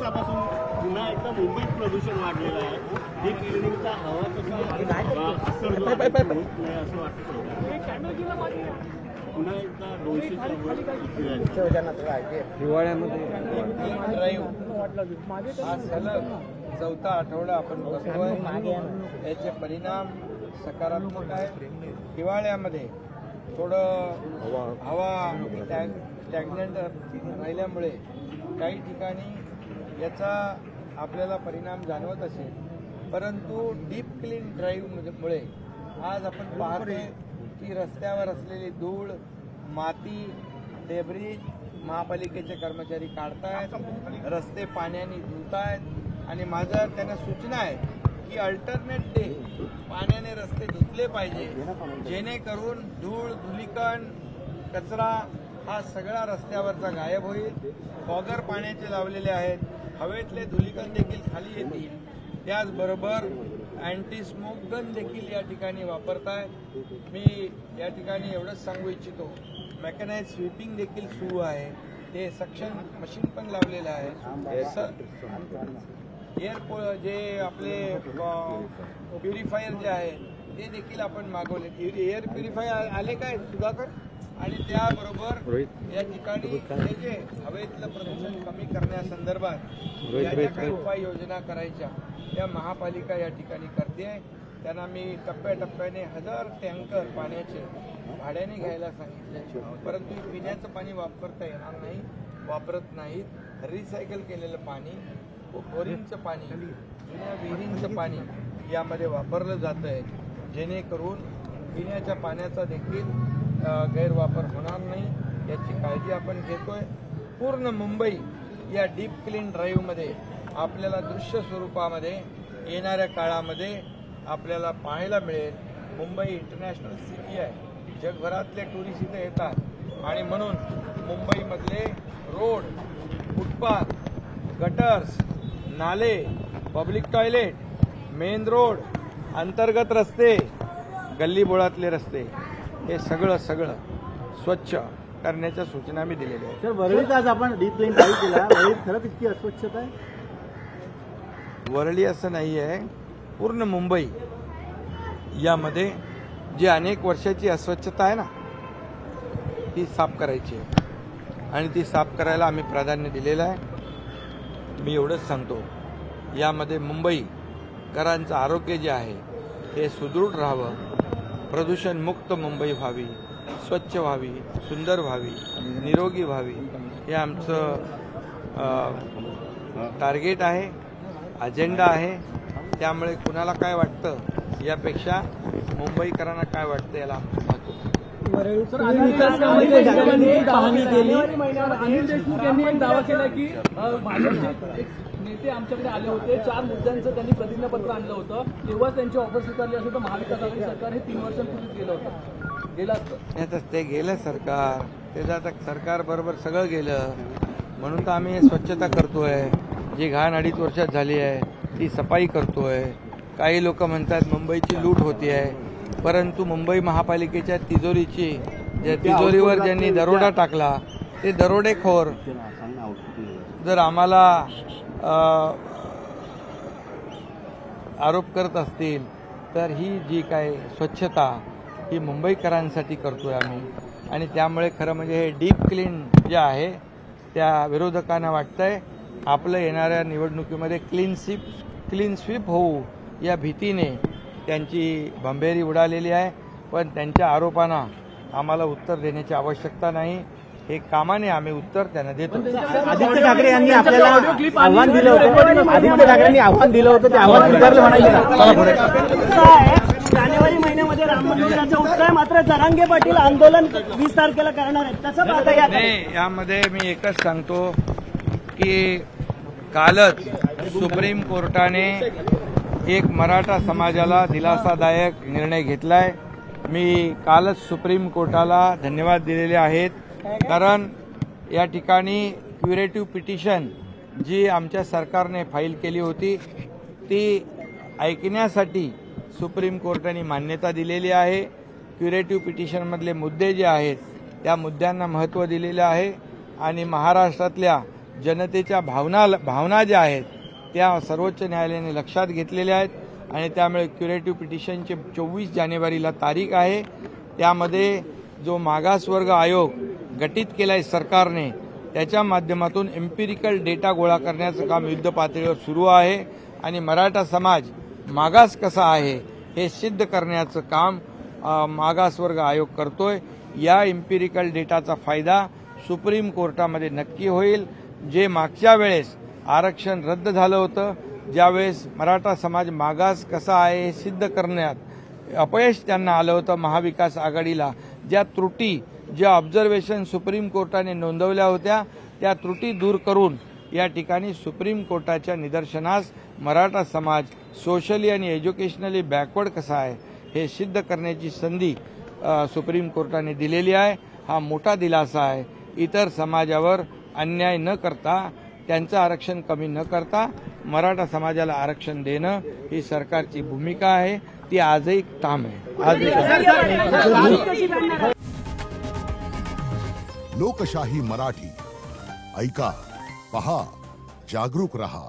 दिवसापासून पुन्हा एकदा मुंबईत प्रदूषण वाढलेलं आहे. डीप क्लिनिंगचा हवा तसा असर होत नाही असं वाटतं. पुन्हा एकदा 200च्या हिवाळ्यामध्ये हा सलग चौथा आठवडा आपण बघतोय. याचे परिणाम सकारात्मक आहेत. हिवाळ्यामध्ये थोडं हवा स्टॅग्नंट राहिल्यामुळे काही ठिकाणी याचा आपल्याला परिणाम जाणवत असेल, परंतु डीप क्लीन ड्राईव्हमुळे आज आपण पाहतोय की रस्त्यावर असलेली धूळ, माती, डेब्रिज महापालिकेचे कर्मचारी काढतायत, रस्ते पाण्याने धुतायत. आणि माझं त्यांना सूचना आहे की अल्टरनेट डे पाण्याने रस्ते धुतले पाहिजे, जेणेकरून धूळ, धुलीकण, कचरा हा सगळा रस्त्यावरचा गायब होईल. फॉगर पाण्याचे लावलेले आहेत, हवेतले धुलीकण देखील खाली येतील. त्याचबरोबर अँटी स्मोक गन देखील या ठिकाणी वापरतायत. मी या ठिकाणी एवढंच सांगू इच्छितो, मेकॅनाइज स्वीपिंग देखील सुरू आहे. ते सक्शन मशीन पण लावलेलं आहे. एअर जे आपले प्युरिफायर जे आहे ते देखील आपण मागवले. एअर प्युरिफायर आले काय सुधाकर? आणि त्याबरोबर या ठिकाणी हे जे हवेतलं प्रदूषण कमी करण्यासंदर्भात याच्या काही उपाययोजना करायच्या त्या महापालिका या ठिकाणी करते. त्यांना मी टप्प्याटप्प्याने 1000 टँकर पाण्याचे भाड्याने घ्यायला सांगितले, परंतु पिण्याचं पाणी वापरता येणार नाही, वापरत नाहीत. रिसायकल केलेलं पाणी, बोरिंगचं पाणी, जुन्या विहिरींचं पाणी यामध्ये वापरलं जातं आहे, जेणेकरून पिण्याच्या पाण्याचा देखील गैरवापर होणार नाही याची काळजी आपण घेतोय. पूर्ण मुंबई या डीप क्लीन ड्राईव्हमध्ये आपल्याला दृश्य स्वरूपामध्ये येणाऱ्या काळामध्ये आपल्याला पाहायला मिळेल. मुंबई इंटरनॅशनल सिटी आहे, जगभरातले टुरिस्ट इथे येतात आणि म्हणून मुंबईमधले रोड, फुटपाथ, गटर्स, नाले, पब्लिक टॉयलेट, मेन रोड, अंतर्गत रस्ते, गल्लीबोळातले रस्ते हे सगळं स्वच्छ करण्याच्या सूचना मी दिलेल्या आहेत. सर, वरळीत आज आपण डीप क्लीन ड्राईव्ह केला, वरळीत खरंच इतकी अस्वच्छता आहे? वरळी असं नाही आहे, पूर्ण मुंबई यामध्ये जी अनेक वर्षाची अस्वच्छता आहे ना ती साफ करायची आहे आणि ती साफ करायला आम्ही प्राधान्य दिलेलं आहे. मी एवढंच सांगतो, यामध्ये मुंबईकरांचं आरोग्य जे आहे ते सुदृढ राहावं, प्रदूषणमुक्त मुंबई व्हावी, स्वच्छ व्हावी, सुंदर व्हावी, निरोगी व्हावी, हे आमचं टार्गेट आहे, अजेंडा आहे. त्यामुळे कुणाला काय वाटतं यापेक्षा मुंबईकरांना काय वाटतं याला महत्त्व. पाहणी केली. अनिल देशमुख यांनी एक दावा केला की भाजपचे नेते आमच्याकडे आले होते, 4 मुद्द्यांचं त्यांनी प्रतिज्ञापत्र आणलं होतं, तेव्हा त्यांची ऑफर स्वीकारली असं तर महाविकास आघाडी सरकार हे 3 वर्षांपूर्वीच गेलं होतं. गेलं असतं ते गेलं सरकार, त्याचं आता सरकार बरोबर सगळं गेलं, म्हणून तर आम्ही स्वच्छता करतोय. जी घाण 2.5 वर्षात झाली आहे ती सफाई करतोय. काही लोक म्हणतात मुंबईची लूट होती आहे, परंतु मुंबई महापालिकेच्या तिजोरीवर ज्यांनी दरोडा टाकला ते दरोडेखोर जर आम्हाला आरोप करत असतील तर ही जी काय स्वच्छता ही मुंबईकरांसाठी करतोय आम्ही. आणि त्यामुळे खरं म्हणजे हे डीप क्लीन जे आहे त्या विरोधकांना वाटतंय आपलं येणाऱ्या निवडणुकीमध्ये क्लीन स्वीप होऊ या भीतीने त्यांची भंभेरी उडालेली आहे. पण त्यांच्या आरोपांना आम्हाला उत्तर देण्याची आवश्यकता नाही, हे कामाने आम्ही उत्तर त्यांना देतो. आदित्य ठाकरे यांनी आपल्याला आव्हान दिलं होतं, ते आव्हान स्वीकारलं म्हणायचं. जानेवारी महिन्यामध्ये राम मंदिराचा उत्सव आहे, मात्र जरांगे पाटील आंदोलन 20 तारखेला करणार आहेत, कसं पाहता? यामध्ये मी एकच सांगतो की कालच सुप्रीम कोर्टाने एक मराठा समाजाला दिलासादायक निर्णय घेतलाय. मी कालच सुप्रीम कोर्टाला धन्यवाद दिलेले आहेत, कारण या ठिकाणी क्युरेटिव्ह पिटिशन जी आमच्या सरकारने फाईल केली होती ती ऐकण्यासाठी सुप्रीम कोर्टाने मान्यता दिलेली आहे. क्युरेटिव्ह पिटिशनमधले मुद्दे जे आहेत त्या मुद्द्यांना महत्त्व दिलेलं आहे आणि महाराष्ट्रातल्या जनतेच्या भावना ज्या आहेत त्या सर्वोच्च न्यायालयाने लक्षात घेतलेल्या आहेत आणि त्यामुळे क्युरेटिव्ह पिटिशनचे 24 जानेवारीला तारीख आहे. त्यामध्ये जो मागासवर्ग आयोग गठीत केलाय सरकारने त्याच्या माध्यमातून एम्पिरिकल डेटा गोळा करण्याचं काम युद्धपातळीवर सुरू आहे आणि मराठा समाज मागास कसा आहे हे सिद्ध करण्याचं काम मागासवर्ग आयोग करतोय. या एम्पिरिकल डेटाचा फायदा सुप्रीम कोर्टामध्ये नक्की होईल. जे मागच्या वेळेस आरक्षण रद्द झालं होतं, ज्यावेळेस मराठा समाज मागास कसा आहे हे सिद्ध करण्यात अपयश त्यांना आलं होतं महाविकास आघाडीला, ज्या त्रुटी ज्या ऑब्झर्वेशन सुप्रीम कोर्टाने नोंदवल्या होत्या त्या त्रुटी दूर करून या ठिकाणी सुप्रीम कोर्टाच्या निदर्शनास मराठा समाज सोशली आणि एज्युकेशनली बॅकवर्ड कसा आहे हे सिद्ध करण्याची संधी सुप्रीम कोर्टाने दिलेली आहे. हा मोठा दिलासा आहे. इतर समाजावर अन्याय न करता, त्यांचं आरक्षण कमी न करता मराठा समाजाला आरक्षण देणं ही सरकारची भूमिका आहे. ती आजही ठाम आहे. लोकशाही मराठी ऐका, पहा, जागरूक रहा.